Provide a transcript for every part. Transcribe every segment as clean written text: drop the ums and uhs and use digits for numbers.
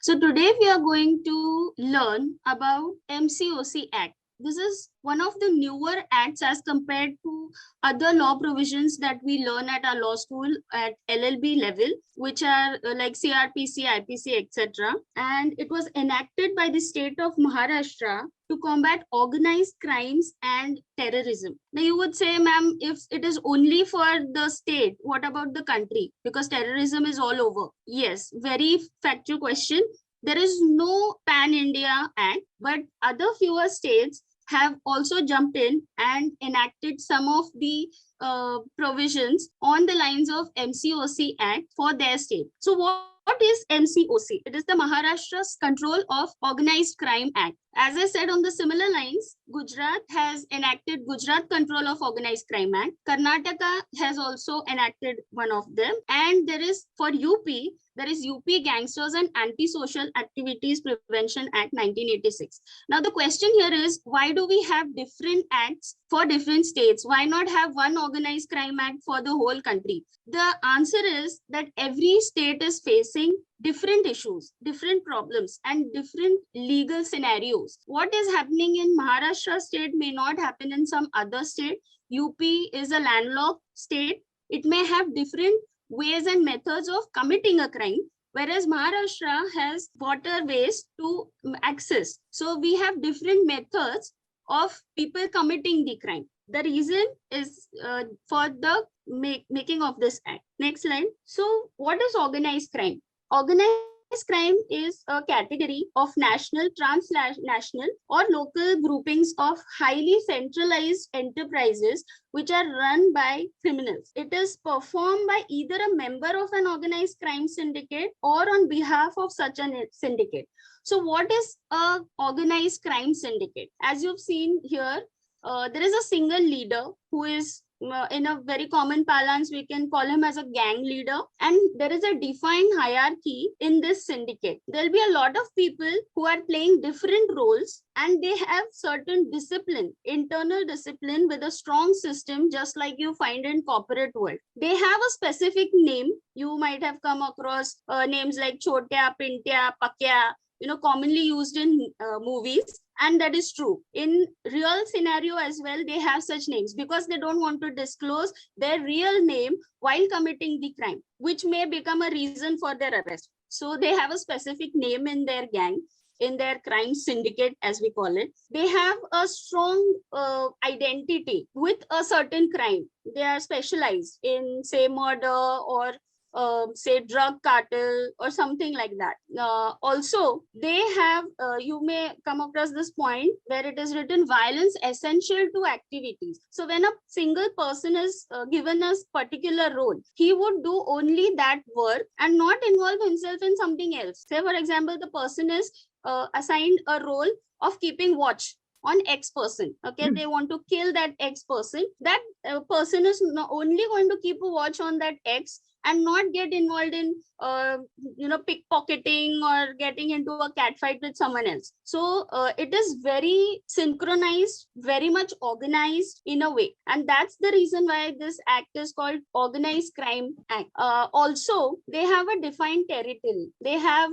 So today we are going to learn about MCOC Act. This is one of the newer acts as compared to other law provisions that we learn at our law school at LLB level, which are like CRPC, IPC, etc. And it was enacted by the state of Maharashtra to combat organized crimes and terrorism. Now you would say, ma'am, if it is only for the state, what about the country? Because terrorism is all over. Yes, very factual question. There is no pan-India act, but other fewer states have also jumped in and enacted some of the provisions on the lines of MCOC Act for their state. So what is MCOC? It is the Maharashtra's Control of Organized Crime Act. As I said, on the similar lines, Gujarat has enacted Gujarat Control of Organized Crime Act. Karnataka has also enacted one of them. And there is for UP, there is UP Gangsters and Antisocial Activities Prevention Act 1986. Now the question here is, why do we have different acts for different states? Why not have one organized crime act for the whole country? The answer is that every state is facing different issues, different problems, and different legal scenarios. What is happening in Maharashtra state may not happen in some other state. UP is a landlocked state. It may have different ways and methods of committing a crime, whereas Maharashtra has waterways to access. So we have different methods of people committing the crime. The reason is for the making of this act. Next slide. So what is organized crime? Organized crime is a category of national, transnational, or local groupings of highly centralized enterprises which are run by criminals. It is performed by either a member of an organized crime syndicate or on behalf of such a syndicate. So what is a organized crime syndicate? As you've seen here, there is a single leader who is in a very common parlance, we can call him as a gang leader. And there is a defined hierarchy in this syndicate. There'll be a lot of people who are playing different roles and they have certain discipline, internal discipline with a strong system, just like you find in corporate world. They have a specific name. You might have come across names like Chotya, Pintya, Pakya, commonly used in movies. And that is true. In real scenario as well, they have such names because they don't want to disclose their real name while committing the crime, which may become a reason for their arrest. So they have a specific name in their gang, in their crime syndicate, as we call it. They have a strong identity with a certain crime. They are specialized in, say, murder or say drug cartel or something like that. Also, they have, you may come across this point where it is written violence essential to activities. So when a single person is given a particular role, he would do only that work and not involve himself in something else. Say, for example, the person is assigned a role of keeping watch on X person. Okay, they want to kill that X person. That person is not only going to keep a watch on that X and not get involved in pickpocketing or getting into a cat fight with someone else. So it is very synchronized, very much organized in a way, and that's the reason why this act is called Organized Crime Act. Also, they have a defined territory. They have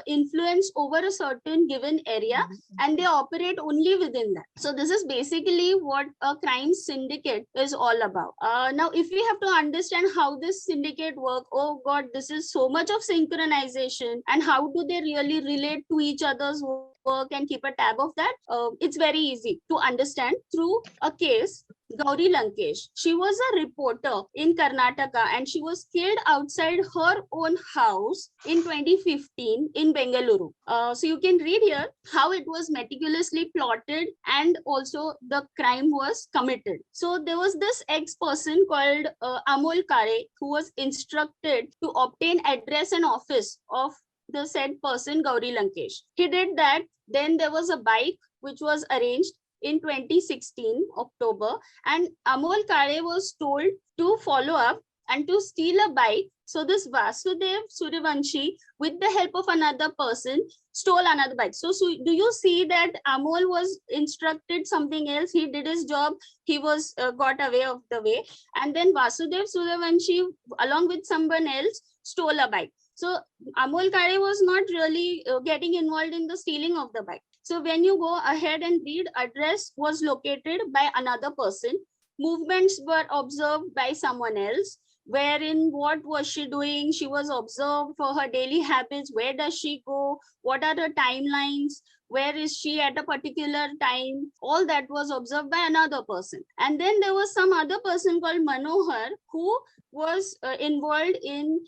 influence over a certain given area, and they operate only within that. So this is basically what a crime syndicate is all about. Now, if we have to understand how this syndicate work, oh god, this is so much of synchronization, and how do they really relate to each other's work and keep a tab of that? It's very easy to understand through a case. Gauri Lankesh, she was a reporter in Karnataka and she was killed outside her own house in 2015 in Bengaluru. So you can read here how it was meticulously plotted and also the crime was committed. So there was this ex-person called Amol Kare who was instructed to obtain address and office of the said person, Gauri Lankesh. He did that. Then there was a bike which was arranged in 2016 October, and Amol Kare was told to follow up and to steal a bike. So this Vasudev Suryavanshi, with the help of another person, stole another bike. So do you see that Amol was instructed something else? He did his job. He was got away of the way. And then Vasudev Suryavanshi, along with someone else, stole a bike. So Amol Kare was not really getting involved in the stealing of the bike. So when you go ahead and read, address was located by another person, movements were observed by someone else, wherein what was she doing, she was observed for her daily habits, where does she go, what are the timelines, where is she at a particular time, all that was observed by another person. And then there was some other person called Manohar who was involved in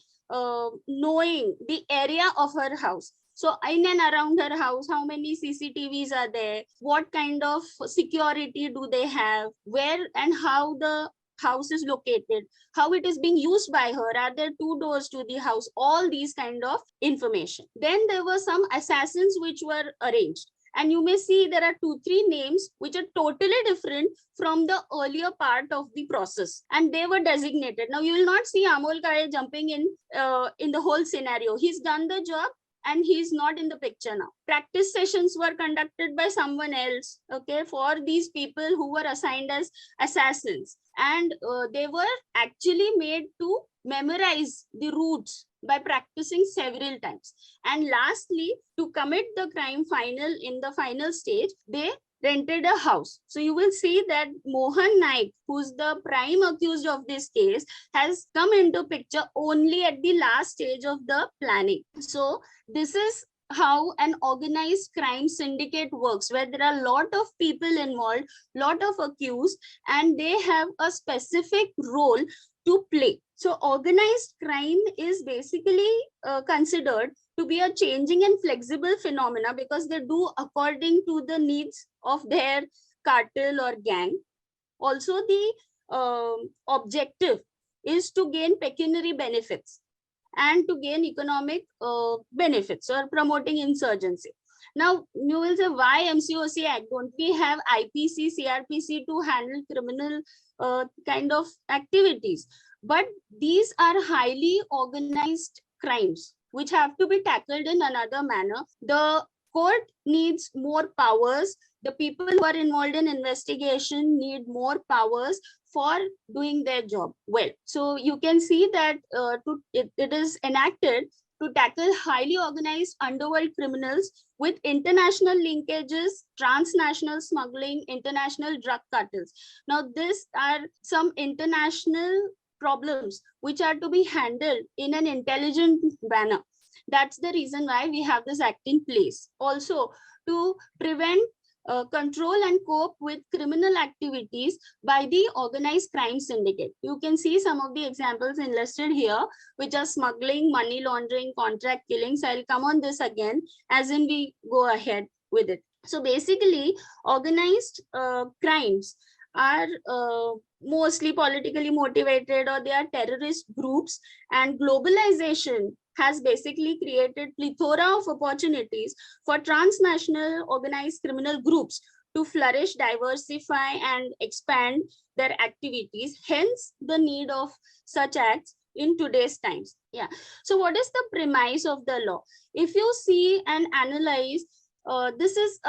knowing the area of her house. So in and around her house, how many CCTVs are there, what kind of security do they have, where and how the house is located, how it is being used by her, are there two doors to the house, all these kind of information. Then there were some assassins which were arranged, and you may see there are 2-3 names which are totally different from the earlier part of the process, and they were designated. Now you will not see Amol Kare jumping in the whole scenario. He's done the job and he's not in the picture now. Practice sessions were conducted by someone else, okay, for these people who were assigned as assassins, and they were actually made to memorize the routes by practicing several times. And lastly, to commit the crime in the final stage, they rented a house. So you will see that Mohan Naik, who's the prime accused of this case, has come into picture only at the last stage of the planning. So this is how an organized crime syndicate works, where there are a lot of people involved, lot of accused, and they have a specific role to play. So organized crime is basically considered to be a changing and flexible phenomena because they do according to the needs of their cartel or gang. Also, the objective is to gain pecuniary benefits and to gain economic benefits or promoting insurgency. Now, you will say, why MCOC Act? Don't we have IPC, CRPC to handle criminal kind of activities? But these are highly organized crimes which have to be tackled in another manner. The court needs more powers. The people who are involved in investigation need more powers for doing their job well. So you can see that it is enacted to tackle highly organized underworld criminals with international linkages, transnational smuggling, international drug cartels. Now, these are some international problems which are to be handled in an intelligent manner. That's the reason why we have this act in place. Also, to prevent, control and cope with criminal activities by the organized crime syndicate. You can see some of the examples enlisted here, which are smuggling, money laundering, contract killings. I'll come on this again as in we go ahead with it. So basically, organized crimes are mostly politically motivated, or they are terrorist groups, and globalization has basically created plethora of opportunities for transnational organized criminal groups to flourish, diversify, and expand their activities. Hence, the need of such acts in today's times. Yeah. So what is the premise of the law? If you see and analyze, this is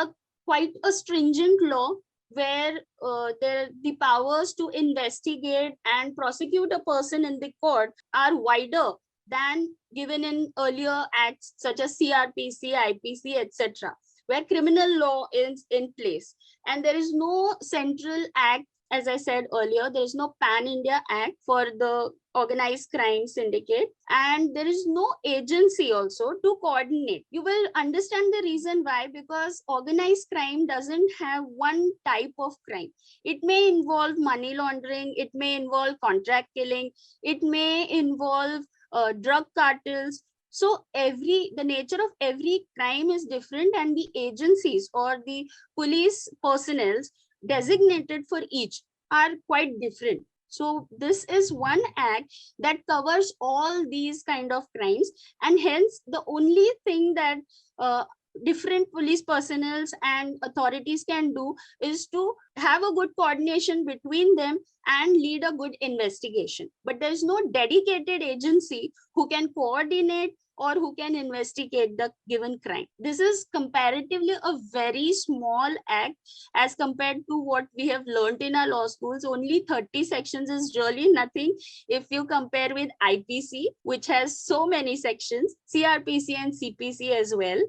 quite a stringent law where the powers to investigate and prosecute a person in the court are wider than given in earlier acts such as CRPC, IPC, etc., where criminal law is in place. And there is no central act, as I said earlier, there is no pan-India act for the organized crime syndicate, and there is no agency also to coordinate. You will understand the reason why, because organized crime doesn't have one type of crime. It may involve money laundering, it may involve contract killing, it may involve drug cartels. So the nature of every crime is different, and the agencies or the police personnel designated for each are quite different. So this is one act that covers all these kind of crimes, and hence the only thing that different police personnel and authorities can do is to have a good coordination between them and lead a good investigation. But there is no dedicated agency who can coordinate or who can investigate the given crime. This is comparatively a very small act as compared to what we have learned in our law schools. Only 30 sections is really nothing if you compare with IPC, which has so many sections, CRPC and CPC as well.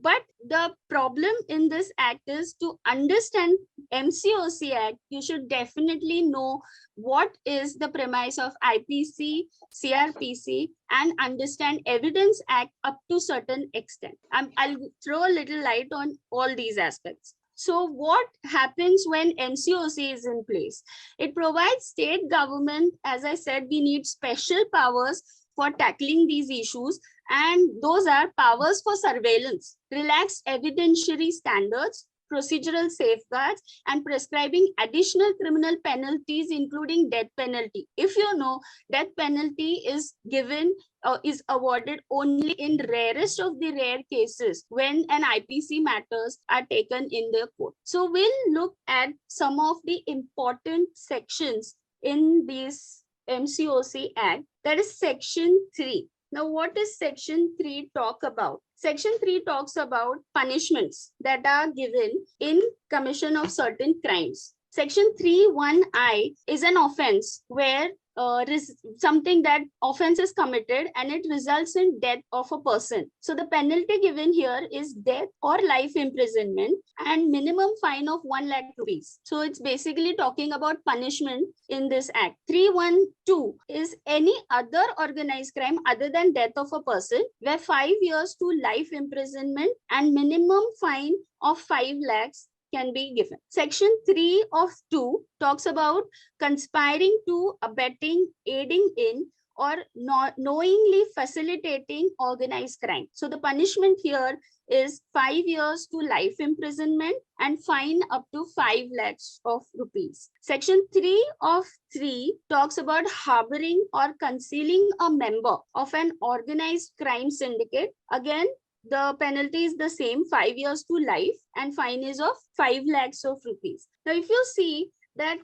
But the problem in this act is, to understand MCOC Act, you should definitely know what is the premise of IPC, CRPC, and understand Evidence Act up to certain extent. I'll throw a little light on all these aspects. So what happens when MCOC is in place? It provides state government, as I said, we need special powers for tackling these issues, and those are powers for surveillance, relaxed evidentiary standards, procedural safeguards, and prescribing additional criminal penalties, including death penalty. If you know, death penalty is given is awarded only in rarest of the rare cases when an IPC matters are taken in the court. So we'll look at some of the important sections in this MCOC Act. That is Section 3. Now, what does Section 3 talk about? Section 3 talks about punishments that are given in commission of certain crimes. Section 3(1)(I) is an offense where something that offense is committed and it results in death of a person. So the penalty given here is death or life imprisonment and minimum fine of 1 lakh rupees. So it's basically talking about punishment in this act. 3(1)(2) is any other organized crime other than death of a person, where 5 years to life imprisonment and minimum fine of 5 lakhs can be given. Section 3 of 2 talks about conspiring to, abetting, aiding in, or not knowingly facilitating organized crime. So the punishment here is 5 years to life imprisonment and fine up to 5 lakhs of rupees. Section 3 of 3 talks about harboring or concealing a member of an organized crime syndicate. Again, the penalty is the same, 5 years to life, and fine is of 5 lakhs of rupees. Now, if you see that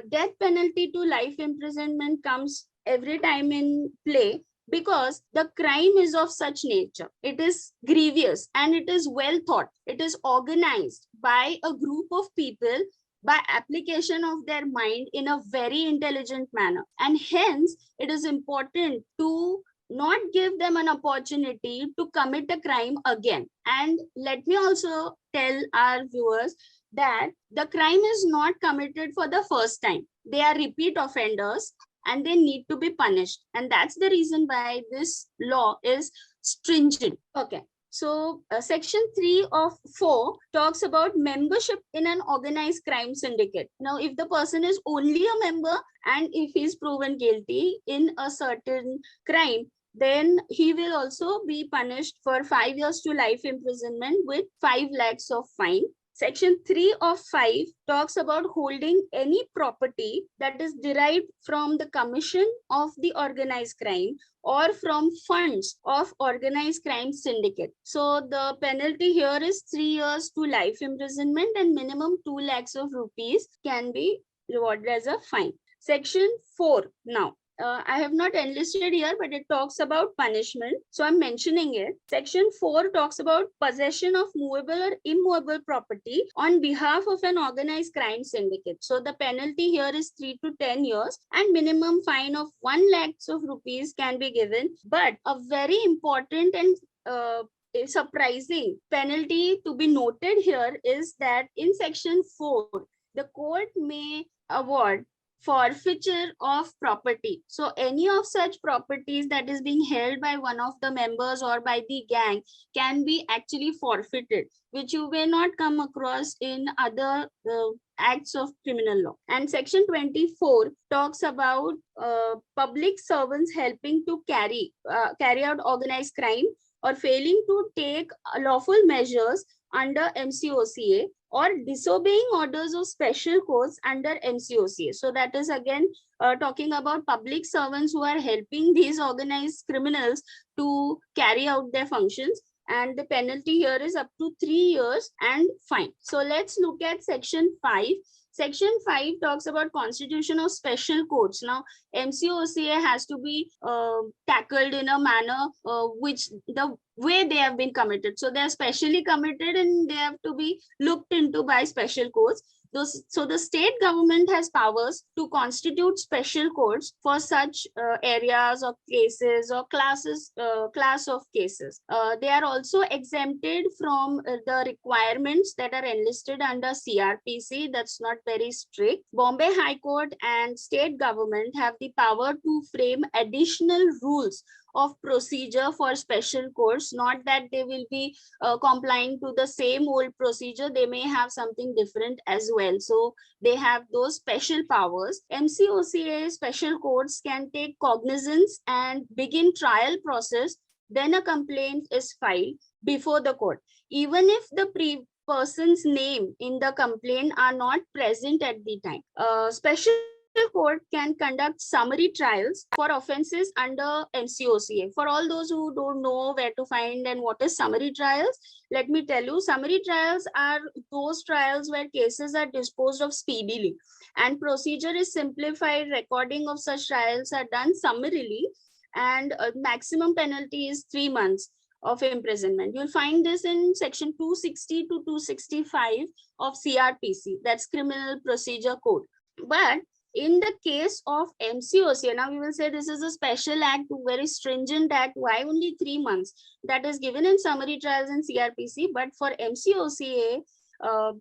death penalty to life imprisonment comes every time in play, because the crime is of such nature. It is grievous and it is well thought. It is organized by a group of people by application of their mind in a very intelligent manner. And hence, it is important to not give them an opportunity to commit a crime again. And let me also tell our viewers that the crime is not committed for the first time. They are repeat offenders and they need to be punished. And that's the reason why this law is stringent. Okay. So Section 3 of 4 talks about membership in an organized crime syndicate. Now, if the person is only a member and if he's proven guilty in a certain crime, then he will also be punished for 5 years to life imprisonment with 5 lakhs of fine. Section 3 of 5 talks about holding any property that is derived from the commission of the organized crime or from funds of organized crime syndicate. So the penalty here is 3 years to life imprisonment and minimum 2 lakhs of rupees can be rewarded as a fine. Section 4 now. I have not enlisted here, but it talks about punishment. So I'm mentioning it. Section 4 talks about possession of movable or immovable property on behalf of an organized crime syndicate. So the penalty here is 3 to 10 years and minimum fine of 1 lakhs of rupees can be given. But a very important and surprising penalty to be noted here is that in Section 4, the court may award forfeiture of property. So any of such properties that is being held by one of the members or by the gang can be actually forfeited, which you may not come across in other acts of criminal law. And Section 24 talks about public servants helping to carry out organized crime or failing to take lawful measures under MCOCA or disobeying orders of special courts under MCOCA. So that is again talking about public servants who are helping these organized criminals to carry out their functions. And the penalty here is up to 3 years and fine. So let's look at Section 5. Section 5 talks about constitution of special courts. Now, MCOCA has to be tackled in a manner which the way they have been committed. So they are specially committed and they have to be looked into by special courts. So the state government has powers to constitute special courts for such areas or cases or class of cases. They are also exempted from the requirements that are enlisted under CRPC. That's not very strict. Bombay High Court and state government have the power to frame additional rules of procedure for special courts, not that they will be complying to the same old procedure. They may have something different as well. So they have those special powers. MCOCA special courts can take cognizance and begin trial process. Then a complaint is filed before the court. Even if the person's name in the complaint are not present at the time. Special court can conduct summary trials for offenses under MCOCA. For all those who don't know where to find and what is summary trials, let me tell you, summary trials are those trials where cases are disposed of speedily and procedure is simplified. Recording of such trials are done summarily and maximum penalty is 3 months of imprisonment. You'll find this in section 260 to 265 of CRPC, that's Criminal Procedure Code. But in the case of MCOCA, now we will say this is a special act, very stringent act. Why only 3 months? That is given in summary trials in CRPC, but for MCOCA,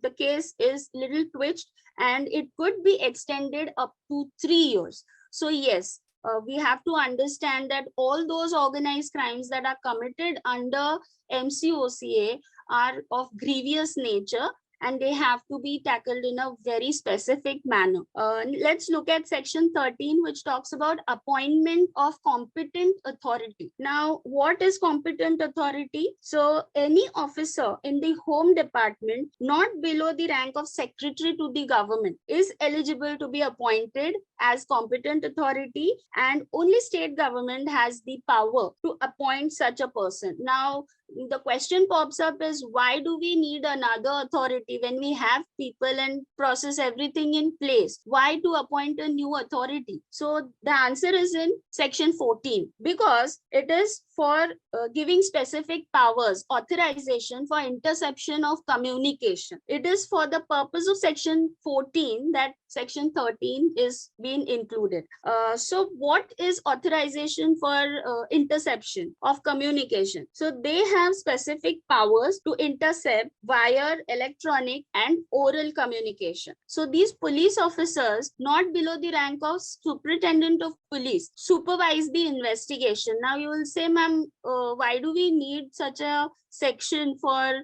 the case is little twitched and it could be extended up to 3 years. So yes, we have to understand that all those organized crimes that are committed under MCOCA are of grievous nature and they have to be tackled in a very specific manner. Let's look at section 13, which talks about appointment of competent authority. Now, what is competent authority? So any officer in the Home Department not below the rank of secretary to the government is eligible to be appointed as competent authority, and only state government has the power to appoint such a person. Now, the question pops up is, why do we need another authority when we have people and process everything in place? Why to appoint a new authority? So the answer is in section 14, because it is for giving specific powers, authorization for interception of communication. It is for the purpose of section 14 that section 13 is being included. So what is authorization for interception of communication? So they have specific powers to intercept via electronic and oral communication. So these police officers not below the rank of superintendent of police supervise the investigation. Now you will say, ma'am, why do we need such a section for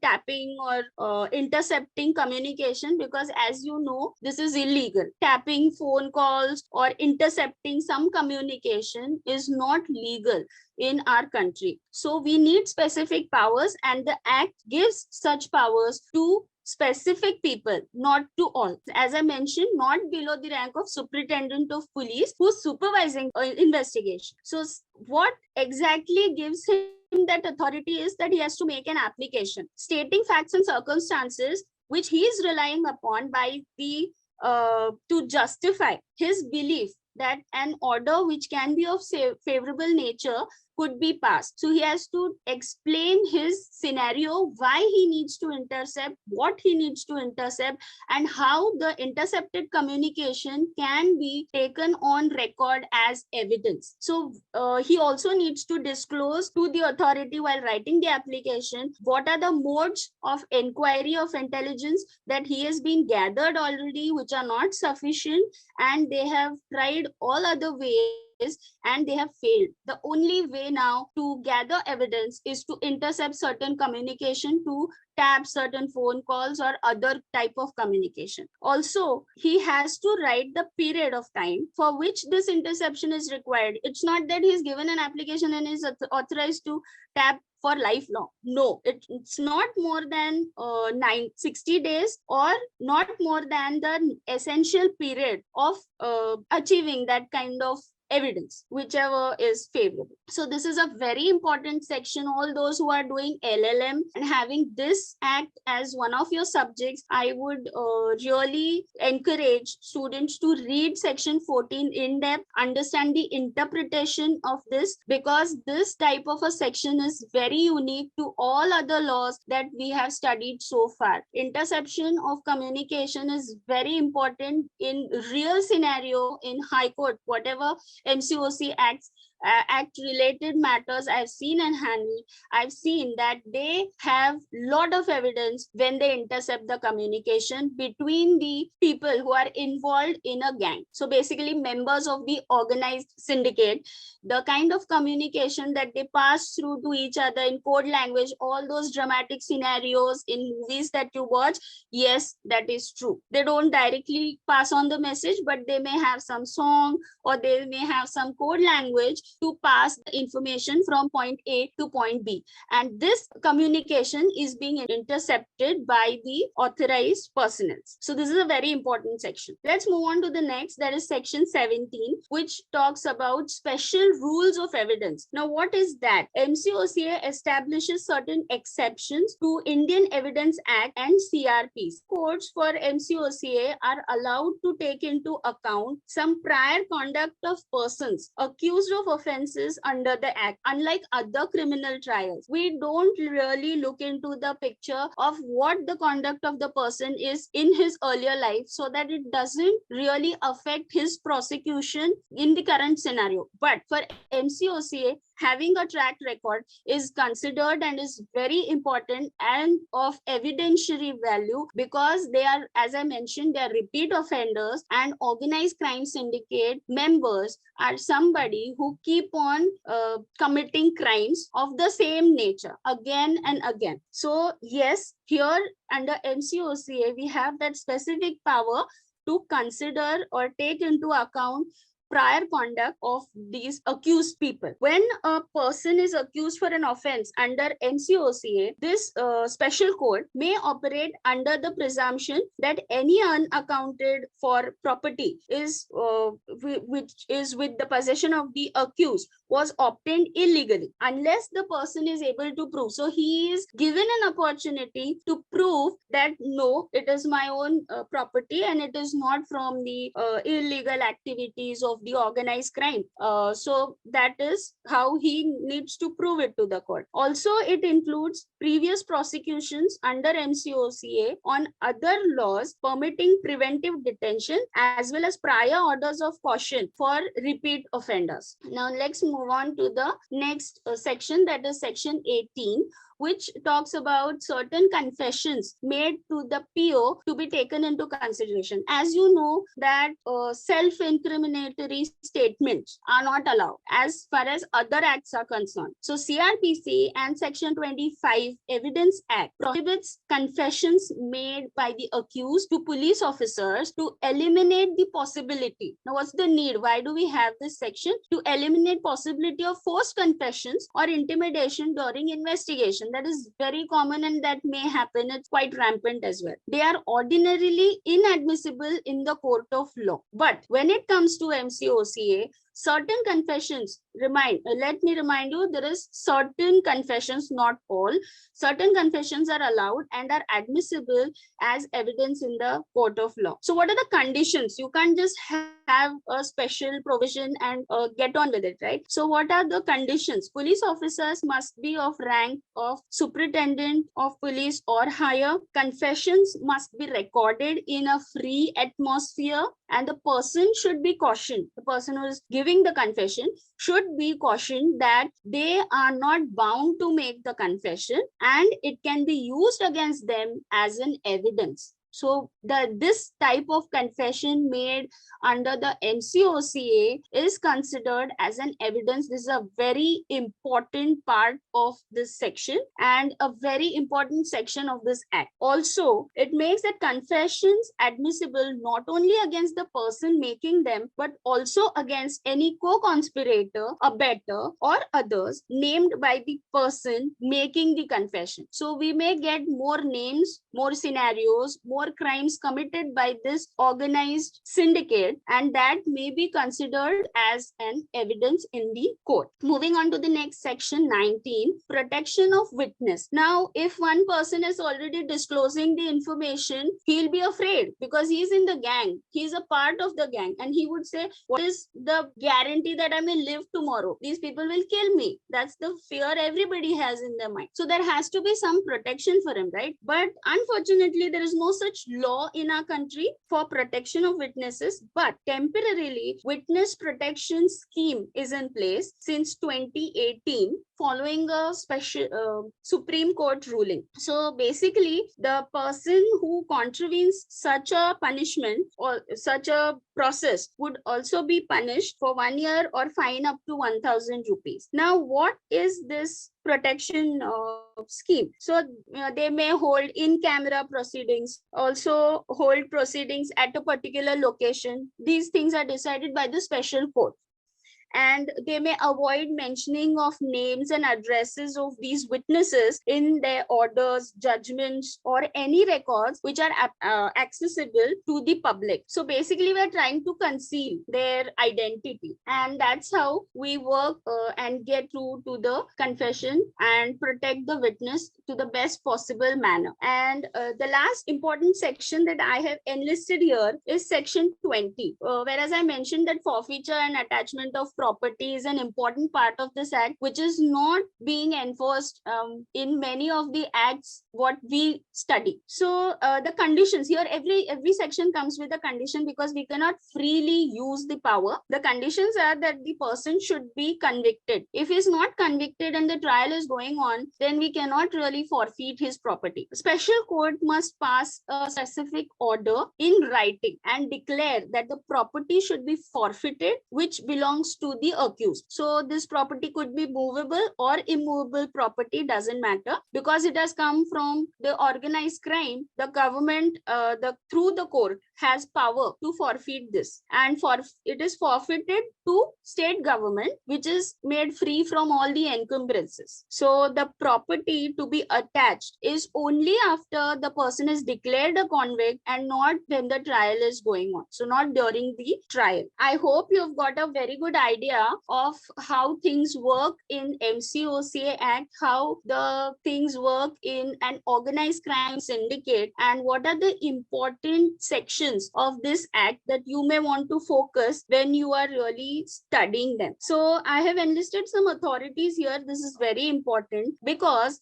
tapping or intercepting communication? Because as you know, this is illegal. Tapping phone calls or intercepting some communication is not legal in our country. So we need specific powers, and the act gives such powers to specific people, not to all. As I mentioned, not below the rank of superintendent of police who's supervising investigation. So what exactly gives him that authority is that he has to make an application stating facts and circumstances which he is relying upon by the to justify his belief that an order which can be of favorable nature could be passed. So he has to explain his scenario, why he needs to intercept, what he needs to intercept, and how the intercepted communication can be taken on record as evidence. So he also needs to disclose to the authority while writing the application what are the modes of inquiry of intelligence that he has been gathered already, which are not sufficient, and they have tried all other ways and they have failed. The only way now to gather evidence is to intercept certain communication, to tap certain phone calls or other type of communication. Also, he has to write the period of time for which this interception is required. It's not that he's given an application and is authorized to tap for lifelong. No, it's not more than 60 days or not more than the essential period of achieving that kind of evidence, whichever is favorable. So this is a very important section. All those who are doing LLM and having this act as one of your subjects, I would really encourage students to read section 14 in depth, understand the interpretation of this, because this type of a section is very unique to all other laws that we have studied so far. Interception of communication is very important in real scenario in high court. Whatever MCOC act related matters I've seen and handled, I've seen that they have lot of evidence when they intercept the communication between the people who are involved in a gang. So basically members of the organized syndicate, the kind of communication that they pass through to each other in code language, all those dramatic scenarios in movies that you watch, yes, that is true. They don't directly pass on the message, but they may have some song or they may have some code language to pass the information from point A to point B. And this communication is being intercepted by the authorized personnel. So this is a very important section. Let's move on to the next. That is section 17, which talks about special rules of evidence. Now, what is that? MCOCA establishes certain exceptions to Indian Evidence Act and CRPs. Courts for MCOCA are allowed to take into account some prior conduct of persons accused of offenses under the act. Unlike other criminal trials, we don't really look into the picture of what the conduct of the person is in his earlier life, so that it doesn't really affect his prosecution in the current scenario. But for MCOCA, having a track record is considered and is very important and of evidentiary value, because they are, as I mentioned, they are repeat offenders, and organized crime syndicate members are somebody who keep on committing crimes of the same nature again and again. So yes, here under MCOCA, we have that specific power to consider or take into account prior conduct of these accused people. When a person is accused for an offense under MCOCA, this special court may operate under the presumption that any unaccounted for property is which is with the possession of the accused was obtained illegally, unless the person is able to prove. So he is given an opportunity to prove that no, it is my own property and it is not from the illegal activities of the organized crime. So that is how he needs to prove it to the court. Also, it includes previous prosecutions under MCOCA on other laws permitting preventive detention, as well as prior orders of caution for repeat offenders. Now let's move on to the next section, that is section 18, which talks about certain confessions made to the PO to be taken into consideration. As you know that self-incriminatory statements are not allowed as far as other acts are concerned. So CRPC and Section 25 Evidence Act prohibits confessions made by the accused to police officers to eliminate the possibility. Now what's the need? Why do we have this section? To eliminate possibility of forced confessions or intimidation during investigation. That is very common and that may happen. It's quite rampant as well. They are ordinarily inadmissible in the court of law. But when it comes to MCOCA, certain confessions, let me remind you, there is certain confessions, not all. Certain confessions are allowed and are admissible as evidence in the court of law. So what are the conditions? You can't just have a special provision and get on with it, right? So what are the conditions? Police officers must be of rank of superintendent of police or higher. Confessions must be recorded in a free atmosphere, and the person should be cautioned. The person who is giving the confession should be cautioned that they are not bound to make the confession and it can be used against them as an evidence. So this type of confession made under the MCOCA is considered as an evidence. This is a very important part of this section and a very important section of this act. Also, it makes that confessions admissible not only against the person making them, but also against any co-conspirator, abettor, or others named by the person making the confession. So we may get more names, more scenarios, more more crimes committed by this organized syndicate, and that may be considered as an evidence in the court. Moving on to the next section, 19, protection of witness. Now, if one person is already disclosing the information, he'll be afraid because he's in the gang. He's a part of the gang, and he would say, what is the guarantee that I may live tomorrow? These people will kill me. That's the fear everybody has in their mind. So there has to be some protection for him, right? But unfortunately, there is no such law in our country for protection of witnesses. But temporarily, witness protection scheme is in place since 2018, following a special Supreme Court ruling. So basically, the person who contravenes such a punishment or such a process would also be punished for 1 year or fine up to 1,000 rupees. Now, what is this protection scheme? So they may hold in-camera proceedings, also hold proceedings at a particular location. These things are decided by the special court. And they may avoid mentioning of names and addresses of these witnesses in their orders, judgments, or any records which are accessible to the public. So basically, we're trying to conceal their identity, and that's how we work and get through to the confession and protect the witness to the best possible manner. And the last important section that I have enlisted here is section 20, whereas I mentioned that forfeiture and attachment of property is an important part of this act, which is not being enforced in many of the acts what we study. So the conditions here, every section comes with a condition because we cannot freely use the power. The conditions are that the person should be convicted. If he's not convicted and the trial is going on, then we cannot really forfeit his property. Special court must pass a specific order in writing and declare that the property should be forfeited, which belongs to the accused. So this property could be movable or immovable property, doesn't matter, because it has come from the organized crime. The government, through the court, has power to forfeit this, and it is forfeited to state government, which is made free from all the encumbrances. So the property to be attached is only after the person is declared a convict and not when the trial is going on. So not during the trial. I hope you've got a very good idea of how things work in MCOCA Act, how the things work in an organized crime syndicate, and what are the important sections of this act that you may want to focus when you are really studying them. So I have enlisted some authorities here. This is very important because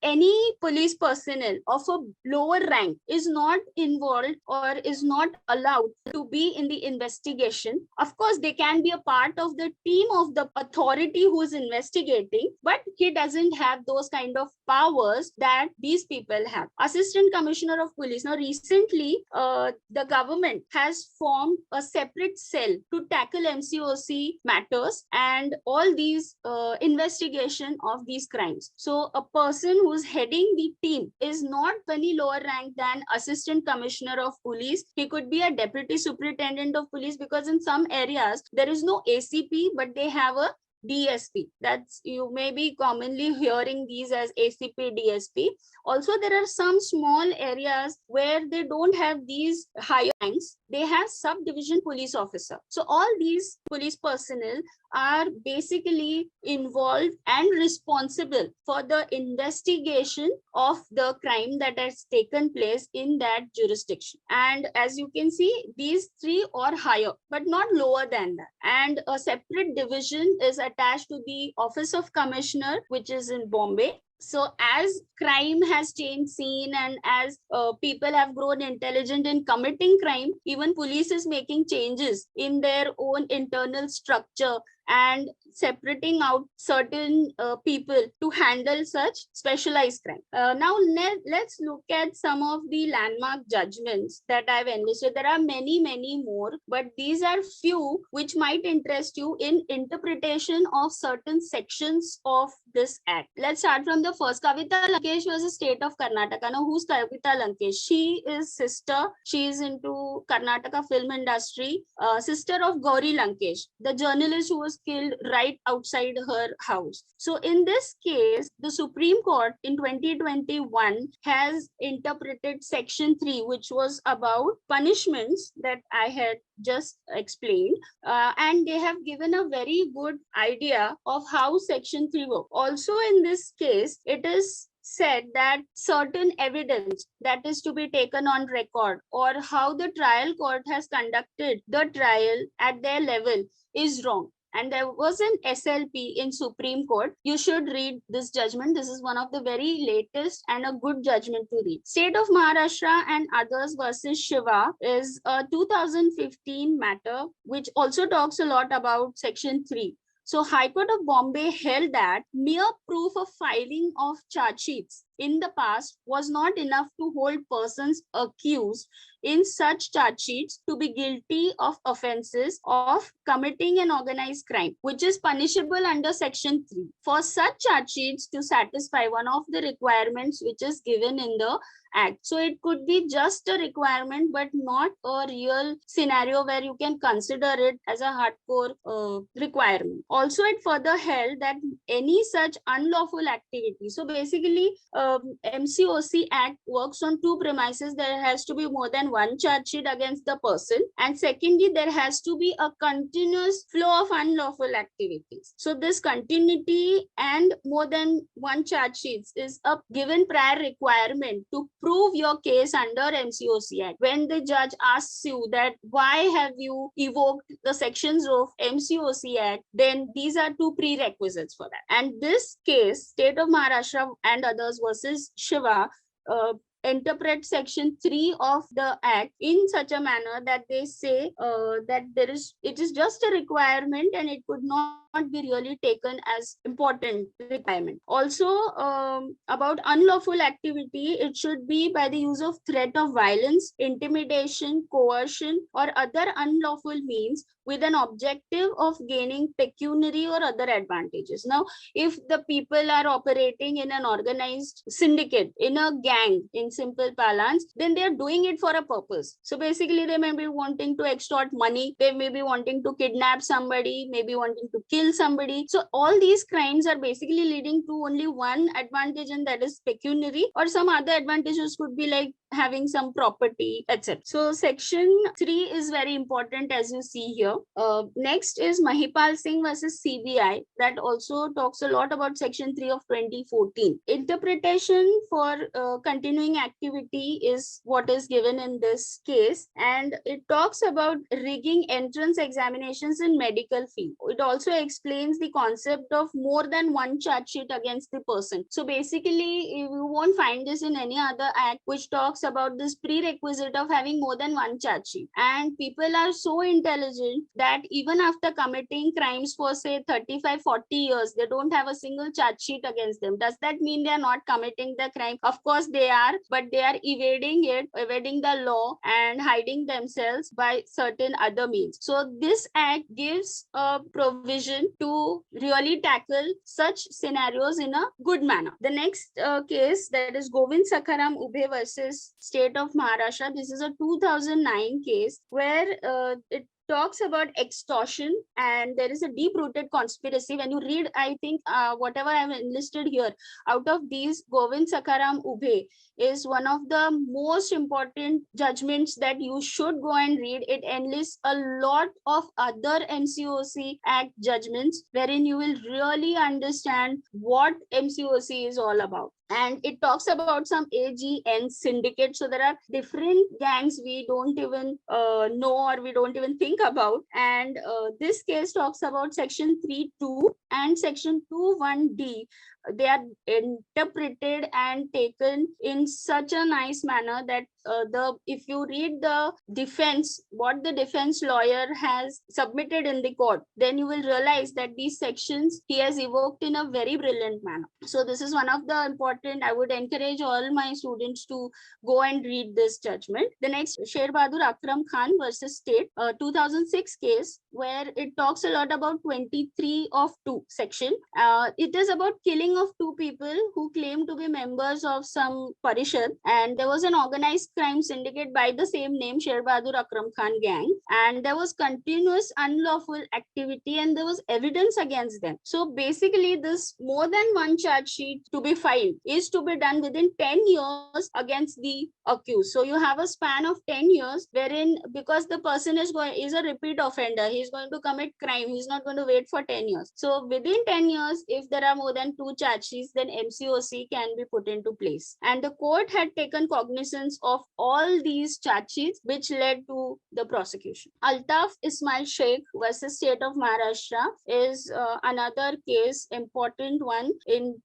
any police personnel of a lower rank is not involved or is not allowed to be in the investigation. Of course, they can be a part of the team of the authority who is investigating, but he doesn't have those kind of powers that these people have. Assistant Commissioner of Police. Now, recently, the government has formed a separate cell to tackle MCOC matters and all these investigation of these crimes. So a person who's heading the team is not any lower rank than Assistant Commissioner of Police. He could be a Deputy Superintendent of Police, because in some areas there is no ACP, but they have a DSP. That's, you may be commonly hearing these as ACP, DSP. Also, there are some small areas where they don't have these higher ranks. They have subdivision police officer. So all these police personnel are basically involved and responsible for the investigation of the crime that has taken place in that jurisdiction. And as you can see, these three are higher, but not lower than that. And a separate division is attached to the Office of Commissioner, which is in Bombay. So as crime has changed scene and as people have grown intelligent in committing crime, even police is making changes in their own internal structure and separating out certain people to handle such specialized crime. Now, let's look at some of the landmark judgments that I've enlisted. There are many, many more, but these are few which might interest you in interpretation of certain sections of this act. Let's start from the first. Kavita Lankesh was a state of Karnataka. Now, who's Kavita Lankesh? She is sister. She is into Karnataka film industry. Sister of Gauri Lankesh, the journalist who was was killed right outside her house. So in this case, the Supreme Court in 2021 has interpreted Section 3, which was about punishments that I had just explained, and they have given a very good idea of how Section 3 works. Also in this case, it is said that certain evidence that is to be taken on record, or how the trial court has conducted the trial at their level, is wrong. And there was an SLP in Supreme Court. You should read this judgment. This is one of the very latest and a good judgment to read. State of Maharashtra and others versus Shiva is a 2015 matter, which also talks a lot about Section 3. So High Court of Bombay held that mere proof of filing of charge sheets in the past was not enough to hold persons accused in such charge sheets to be guilty of offences of committing an organized crime, which is punishable under Section 3. For such charge sheets to satisfy one of the requirements which is given in the Act. So it could be just a requirement, but not a real scenario where you can consider it as a hardcore requirement. Also, it further held that any such unlawful activity. So basically, MCOC Act works on two premises. There has to be more than one charge sheet against the person, and secondly, there has to be a continuous flow of unlawful activities. So this continuity and more than one charge sheets is a given prior requirement to prove your case under MCOC Act. When the judge asks you that why have you evoked the sections of MCOC Act, then these are two prerequisites for that. And this case, State of Maharashtra and others versus Shiva, interpret Section 3 of the Act in such a manner that they say that it is just a requirement and it could not be really taken as important requirement. Also, about unlawful activity, it should be by the use of threat of violence, intimidation, coercion, or other unlawful means with an objective of gaining pecuniary or other advantages. Now, if the people are operating in an organized syndicate, in a gang, in simple parlance, then they are doing it for a purpose. So basically, they may be wanting to extort money, they may be wanting to kidnap somebody, maybe wanting to kill somebody. So all these crimes are basically leading to only one advantage, and that is pecuniary, or some other advantages could be like having some property, etc. So Section 3 is very important, as you see here. Next is Mahipal Singh versus CBI. That also talks a lot about Section 3 of 2014. Interpretation for continuing activity is what is given in this case, and it talks about rigging entrance examinations in medical field. It also explains the concept of more than one charge sheet against the person. So basically, you won't find this in any other act which talks about this prerequisite of having more than one charge sheet. And people are so intelligent that even after committing crimes for say 35-40 years, they don't have a single charge sheet against them. Does that mean they are not committing the crime? Of course they are, but they are evading the law and hiding themselves by certain other means. So this act gives a provision to really tackle such scenarios in a good manner. The next case, that is Govind Sakharam Ubhe versus State of Maharashtra. This is a 2009 case where it talks about extortion, and there is a deep-rooted conspiracy. When you read, I think, whatever I have enlisted here, out of these, Govind Sakharam Ubhe is one of the most important judgments that you should go and read. It enlists a lot of other MCOC Act judgments, wherein you will really understand what MCOC is all about. And it talks about some AGN syndicates. So there are different gangs we don't even know, or we don't even think about. And this case talks about Section 3.2 and Section 2.1D. They are interpreted and taken in such a nice manner that if you read the defense, what the defense lawyer has submitted in the court, then you will realize that these sections he has evoked in a very brilliant manner. So this is one of the important, I would encourage all my students to go and read this judgment. The next, Sher Bahadur Akram Khan versus State, 2006 case, where it talks a lot about 23 of 2 section. It is about killing consisting of two people who claimed to be members of some parishad, and there was an organized crime syndicate by the same name, Sher Bahadur Akram Khan gang, and there was continuous unlawful activity and there was evidence against them. So basically, this more than one charge sheet to be filed is to be done within 10 years against the accused. So you have a span of 10 years wherein, because the person is a repeat offender, he's going to commit crime, he's not going to wait for 10 years. So within 10 years, if there are more than two charge sheets, then MCOC can be put into place. And the court had taken cognizance of all these charge sheets, which led to the prosecution. Altaf Ismail Sheikh versus State of Maharashtra is another case, important one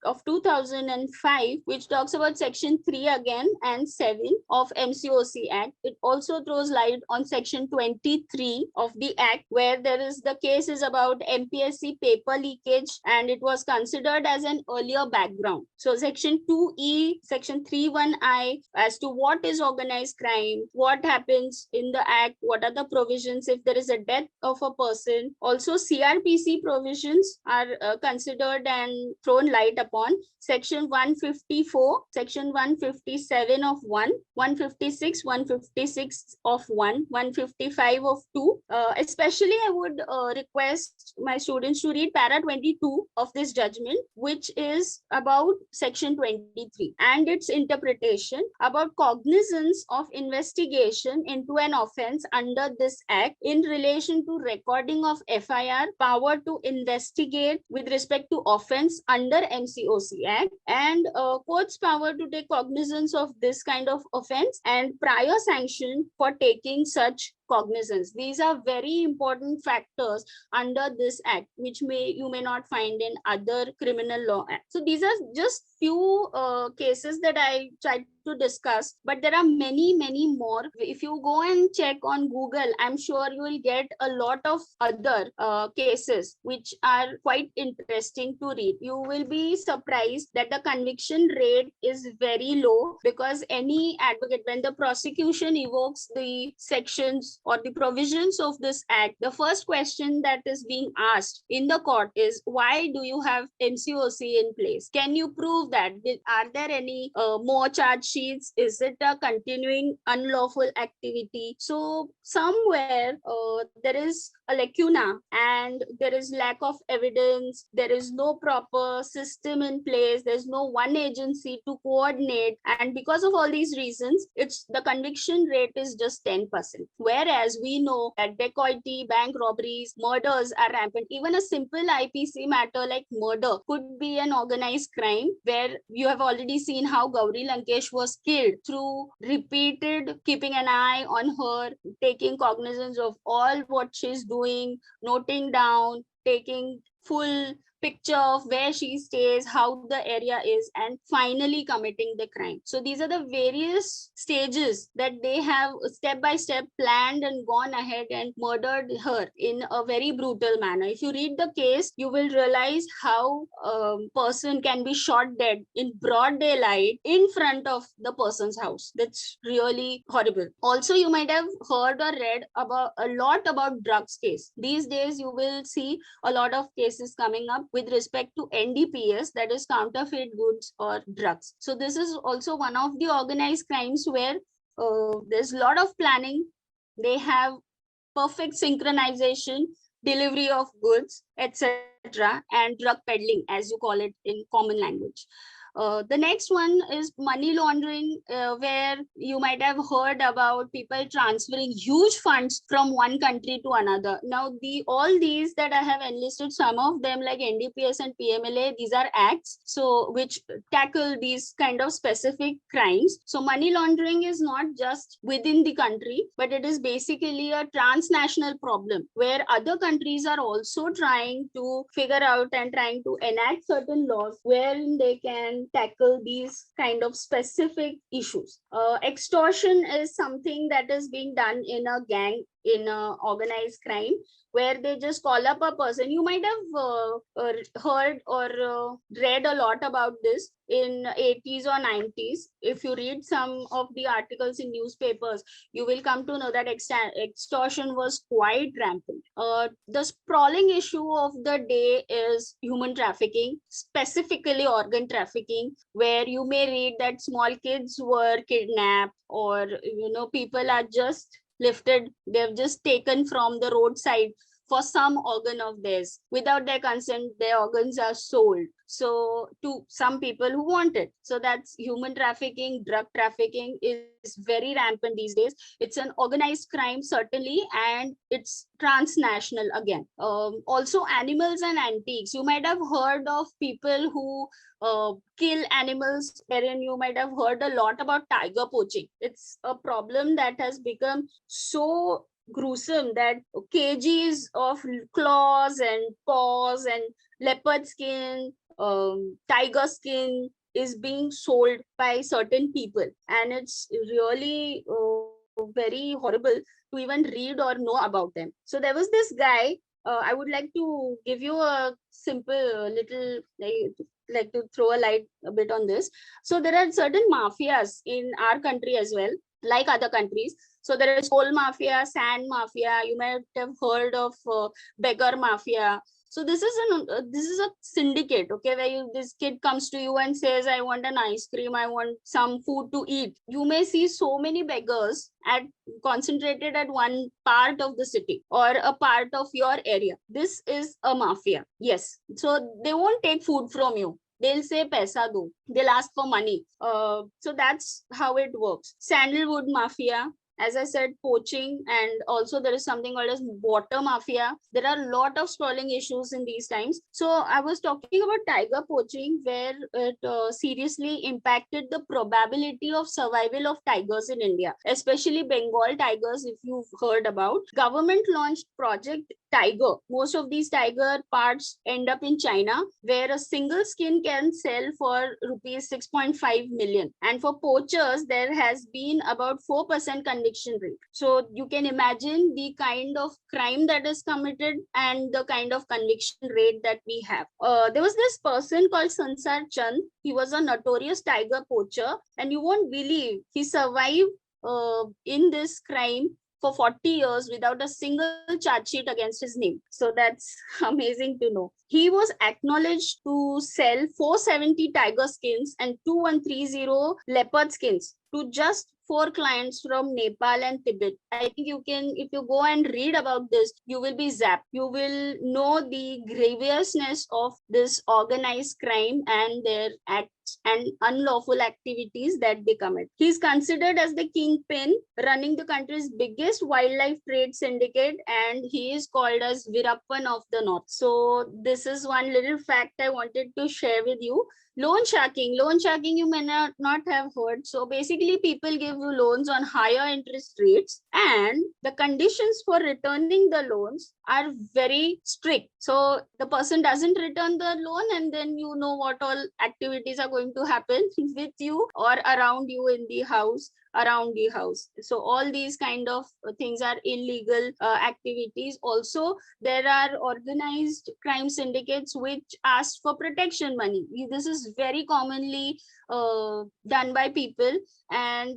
of 2005, which talks about section 3 again and 7 of MCOC Act. It also throws light on section 23 of the Act, where the case is about MPSC paper leakage, and it was considered as an earlier background. So section 2E, section 31I, as to what is organized crime, what happens in the Act, what are the provisions if there is a death of a person. Also CRPC provisions are considered and thrown light upon. Section 154, section 157 of 1, 156, 156 of 1, 155 of 2. Especially I would request my students to read para 22 of this judgment, which is about section 23 and its interpretation about cognizance of investigation into an offense under this Act in relation to recording of FIR, power to investigate with respect to offense under MCOC Act, and court's power to take cognizance of this kind of offense and prior sanction for taking such cognizance. These are very important factors under this Act, which you may not find in other criminal law acts. So these are just few cases that I tried to discuss, but there are many more. If you go and check on Google, I'm sure you will get a lot of other cases which are quite interesting to read. You will be surprised that the conviction rate is very low, because any advocate, when the prosecution evokes the sections or the provisions of this Act, the first question that is being asked in the court is, why do you have MCOC in place? Can you prove that? Are there any more charge sheets? Is it a continuing unlawful activity? So somewhere there is a lacuna and there is lack of evidence. There is no proper system in place. There's no one agency to coordinate. And because of all these reasons, the conviction rate is just 10%. Whereas we know that dacoity, bank robberies, murders are rampant. Even a simple IPC matter like murder could be an organized crime, where you have already seen how Gauri Lankesh was killed through repeated keeping an eye on her, taking cognizance of all what she's doing, noting down, taking full picture of where she stays, how the area is, and finally committing the crime. So these are the various stages that they have step by step planned and gone ahead and murdered her in a very brutal manner. If you read the case, you will realize how a person can be shot dead in broad daylight in front of the person's house. That's really horrible. Also, you might have heard or read about a lot about drugs case. These days, you will see a lot of cases coming up with respect to NDPS, that is counterfeit goods or drugs. So this is also one of the organized crimes where there's a lot of planning. They have perfect synchronization, delivery of goods, etc., and drug peddling, as you call it in common language. The next one is money laundering, where you might have heard about people transferring huge funds from one country to another. Now, all these that I have enlisted, some of them like NDPS and PMLA, these are acts which tackle these kind of specific crimes. So money laundering is not just within the country, but it is basically a transnational problem where other countries are also trying to figure out and trying to enact certain laws wherein they can tackle these kind of specific issues. Extortion is something that is being done in a gang in organized crime, where they just call up a person. You might have heard or read a lot about this in 80s or 90s. If you read some of the articles in newspapers, you will come to know that extortion was quite rampant. The sprawling issue of the day is human trafficking, specifically organ trafficking, where you may read that small kids were kidnapped, or people are just lifted, they've just taken from the roadside for some organ of theirs. Without their consent, their organs are sold so to some people who want it. So that's human trafficking. Drug trafficking is very rampant these days. It's an organized crime, certainly, and it's transnational again. Also, animals and antiques. You might have heard of people who kill animals, wherein you might have heard a lot about tiger poaching. It's a problem that has become so gruesome that kgs of claws and paws and leopard skin, tiger skin is being sold by certain people, and it's really very horrible to even read or know about them. So there was this guy. I would like to give you a simple little, like to throw a light a bit on this. So there are certain mafias in our country as well, like other countries. So there is coal mafia, sand mafia. You might have heard of beggar mafia. So this is a syndicate, okay, where this kid comes to you and says, I want an ice cream, I want some food to eat. You may see so many beggars concentrated at one part of the city or a part of your area. This is a mafia. Yes. So they won't take food from you. They'll say paisa do. They'll ask for money. So that's how it works. Sandalwood mafia, as I said, poaching, and also there is something called as water mafia. There are a lot of sprawling issues in these times. So I was talking about tiger poaching, where it seriously impacted the probability of survival of tigers in India, especially Bengal tigers, if you've heard about. Government launched Project Tiger. Most of these tiger parts end up in China, where a single skin can sell for rupees 6.5 million. And for poachers, there has been about 4% conviction rate. So you can imagine the kind of crime that is committed and the kind of conviction rate that we have. There was this person called Sansar Chand. He was a notorious tiger poacher, and you won't believe he survived in this crime for 40 years without a single charge sheet against his name. So that's amazing to know. He was acknowledged to sell 470 tiger skins and 2130 leopard skins to just 4 clients from Nepal and Tibet. I think you can, if you go and read about this, you will be zapped. You will know the grievousness of this organized crime and their acts and unlawful activities that they commit. He's considered as the kingpin running the country's biggest wildlife trade syndicate, and he is called as Virappan of the North. So this is one little fact I wanted to share with you. Loan sharking you may not have heard. So basically people give you loans on higher interest rates, and the conditions for returning the loans are very strict. So the person doesn't return the loan, and then you know what all activities are going to happen with you or around you in the house, around the house. So all these kind of things are illegal activities. Also, there are organized crime syndicates which ask for protection money. This is very commonly done by people, and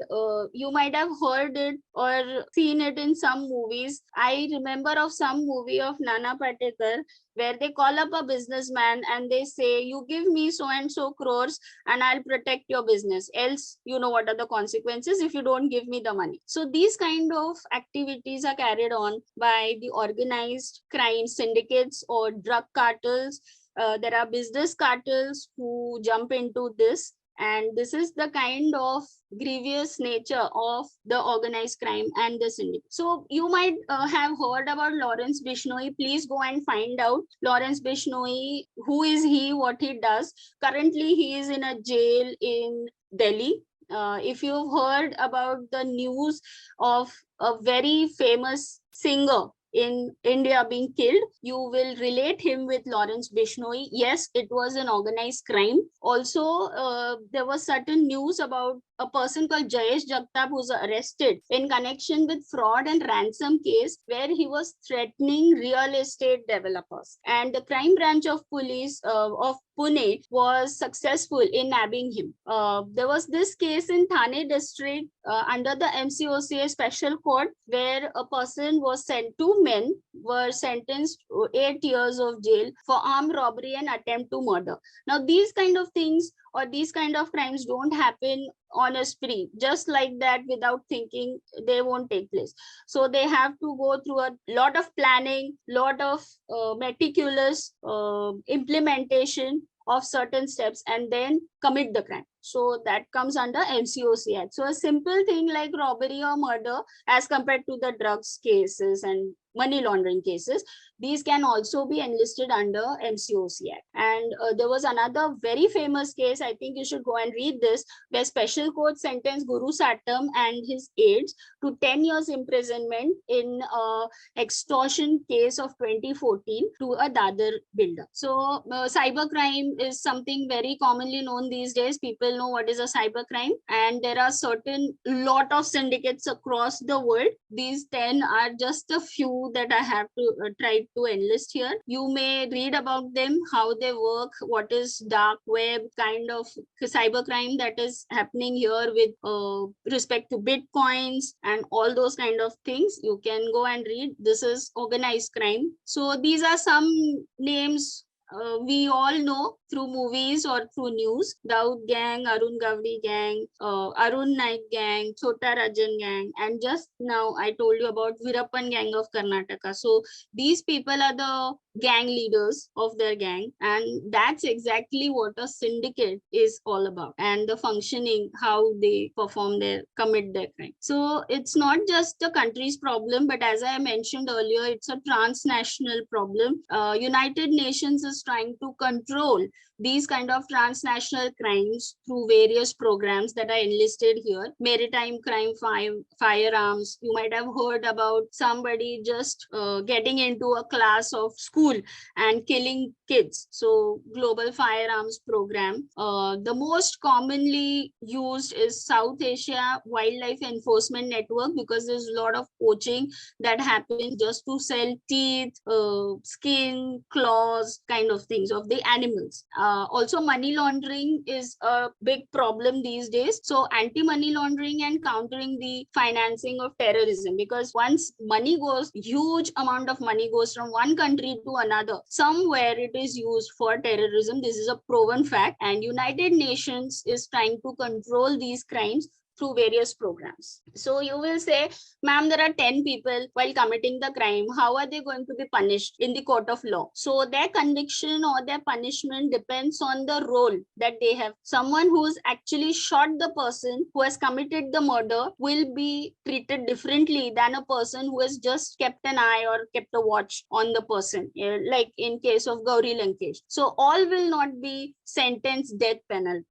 you might have heard it or seen it in some movies. I remember of some movie of Nana Patekar, where they call up a businessman and they say, you give me so and so crores and I'll protect your business, else you know what are the consequences if you don't give me the money. So these kind of activities are carried on by the organized crime syndicates or drug cartels. There are business cartels who jump into this, and this is the kind of grievous nature of the organized crime and the syndicate. So you might have heard about Lawrence Bishnoi. Please go and find out Lawrence Bishnoi. Who is he? What he does? Currently, he is in a jail in Delhi. If you've heard about the news of a very famous singer in India being killed, you will relate him with Lawrence Bishnoi. Yes, it was an organized crime. Also, there was certain news about a person called Jayesh Jagtap who was arrested in connection with fraud and ransom case where he was threatening real estate developers. And the crime branch of police of Pune was successful in nabbing him. There was this case in Thane district under the MCOCA special court where a person was sent, two men were sentenced to 8 years of jail for armed robbery and attempt to murder. Now, these kind of things or these kind of crimes don't happen on a spree. Just like that, without thinking, they won't take place. So they have to go through a lot of planning, lot of meticulous implementation of certain steps and then commit the crime. So that comes under MCOC Act. So a simple thing like robbery or murder as compared to the drugs cases and money laundering cases, these can also be enlisted under MCOC Act. And there was another very famous case, I think you should go and read this, where special court sentenced Guru Satam and his aides to 10 years imprisonment in extortion case of 2014 to a Dadar builder. So cybercrime is something very commonly known these days. People know what is a cybercrime, and there are certain lot of syndicates across the world. These 10 are just a few that I have to try to enlist here. You may read about them, how they work, what is dark web kind of cybercrime that is happening here with respect to bitcoins and all those kind of things. You can go and read. This is organized crime. So these are some names we all know through movies or through news. Daud gang, Arun Gavdi gang, Arun Naik gang, Chota Rajan gang, and just now I told you about Virappan gang of Karnataka. So these people are the gang leaders of their gang, and that's exactly what a syndicate is all about, and the functioning, how they perform their, commit their crime. So it's not just the country's problem, but as I mentioned earlier, it's a transnational problem. United Nations is trying to control these kind of transnational crimes through various programs that are enlisted here. Maritime crime, firearms. You might have heard about somebody just getting into a class of school and killing kids. So global firearms program. The most commonly used is South Asia Wildlife Enforcement Network, because there's a lot of poaching that happens just to sell teeth, skin, claws, kind of things of the animals. Also, money laundering is a big problem these days. So anti-money laundering and countering the financing of terrorism, because once money goes, huge amount of money goes from one country to another, somewhere it is used for terrorism. This is a proven fact, and United Nations is trying to control these crimes through various programs. So you will say, ma'am, there are 10 people while committing the crime. How are they going to be punished in the court of law? So their conviction or their punishment depends on the role that they have. Someone who's actually shot the person who has committed the murder will be treated differently than a person who has just kept an eye or kept a watch on the person, like in case of Gauri Lankesh. So all will not be sentenced death penalty.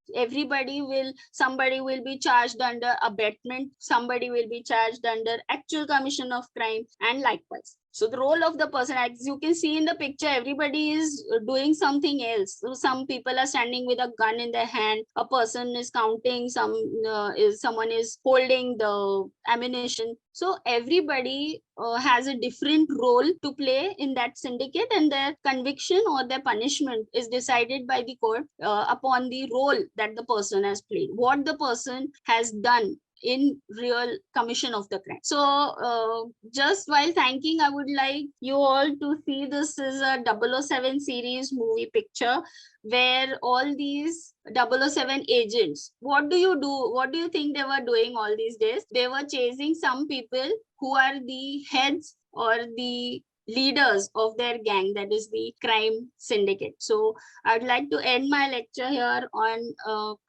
Somebody will be charged under abetment, somebody will be charged under actual commission of crime, and likewise. So the role of the person, as you can see in the picture, everybody is doing something else. So some people are standing with a gun in their hand, a person is counting, someone is holding the ammunition. So everybody has a different role to play in that syndicate, and their conviction or their punishment is decided by the court upon the role that the person has played, what the person has done in real commission of the crime. So just while thanking, I would like you all to see this is a 007 series movie picture where all these 007 agents, what do you think they were doing all these days? They were chasing some people who are the heads or the leaders of their gang, that is the crime syndicate. So I'd like to end my lecture here on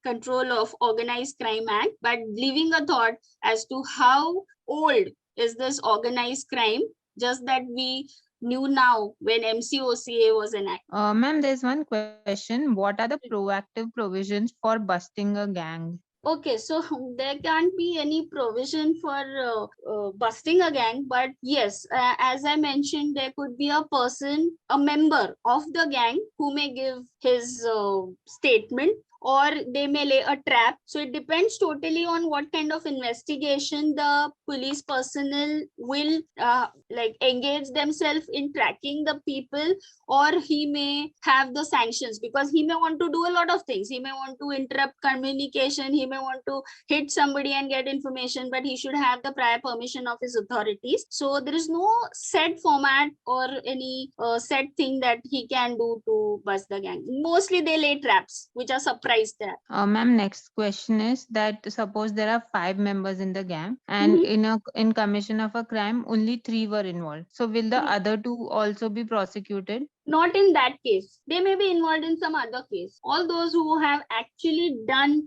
control of organized crime act, but leaving a thought as to how old is this organized crime, just that we knew now when MCOCA was enacted. Ma'am, there's one question. What are the proactive provisions for busting a gang? Okay, so there can't be any provision for busting a gang, but yes, as I mentioned, there could be a person, a member of the gang, who may give his statement, or they may lay a trap. So it depends totally on what kind of investigation the police personnel will like engage themselves in tracking the people, or he may have the sanctions, because he may want to do a lot of things. He may want to interrupt communication, he may want to hit somebody and get information, but he should have the prior permission of his authorities. So there is no set format or any set thing that he can do to bust the gang. Mostly they lay traps which are surprise there. Ma'am, next question is that suppose there are 5 members in the gang, and Mhm. in commission of a crime only 3 were involved. So will the other 2 also be prosecuted? Not in that case. They may be involved in some other case. All those who have actually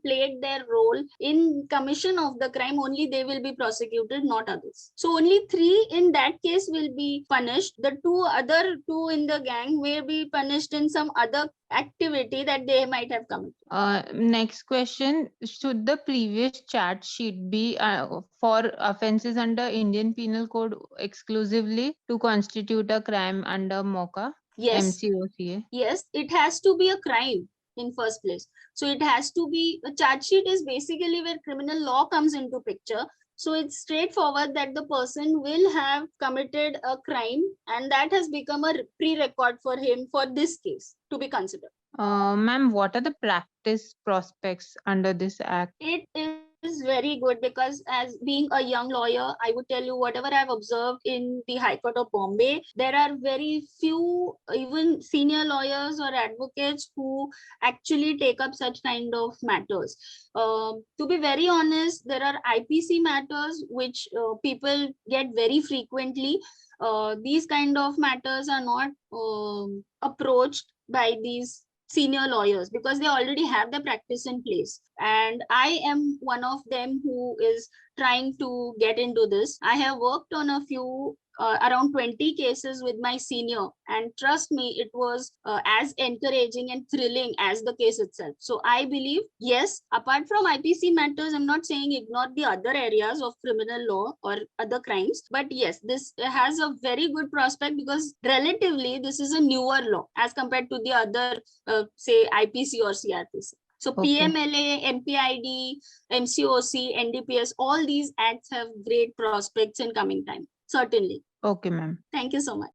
played their role in commission of the crime, only they will be prosecuted, not others. So only 3 in that case will be punished. The other two in the gang will be punished in some other activity that they might have committed. Next question, should the previous chat sheet be for offences under Indian Penal Code exclusively to constitute a crime under MOCA, Yes, MCOCA? yes, it has to be a crime in first place. So it has to be, a charge sheet is basically where criminal law comes into picture. So it's straightforward that the person will have committed a crime, and that has become a pre-record for him for this case to be considered. Ma'am, what are the practice prospects under this act? It is very good, because as being a young lawyer, I would tell you whatever I've observed in the High Court of Bombay, there are very few even senior lawyers or advocates who actually take up such kind of matters. To be very honest, there are IPC matters which people get very frequently. These kind of matters are not approached by these senior lawyers, because they already have the practice in place, and I am one of them who is trying to get into this. I have worked on a few around 20 cases with my senior, and trust me, it was as encouraging and thrilling as the case itself. So I believe, yes, apart from IPC matters, I'm not saying ignore the other areas of criminal law or other crimes, but yes, this has a very good prospect, because relatively this is a newer law as compared to the other say IPC or CRPC. So Okay. PMLA, MPID, MCOC, NDPS, all these acts have great prospects in coming time. Certainly. Okay, ma'am. Thank you so much.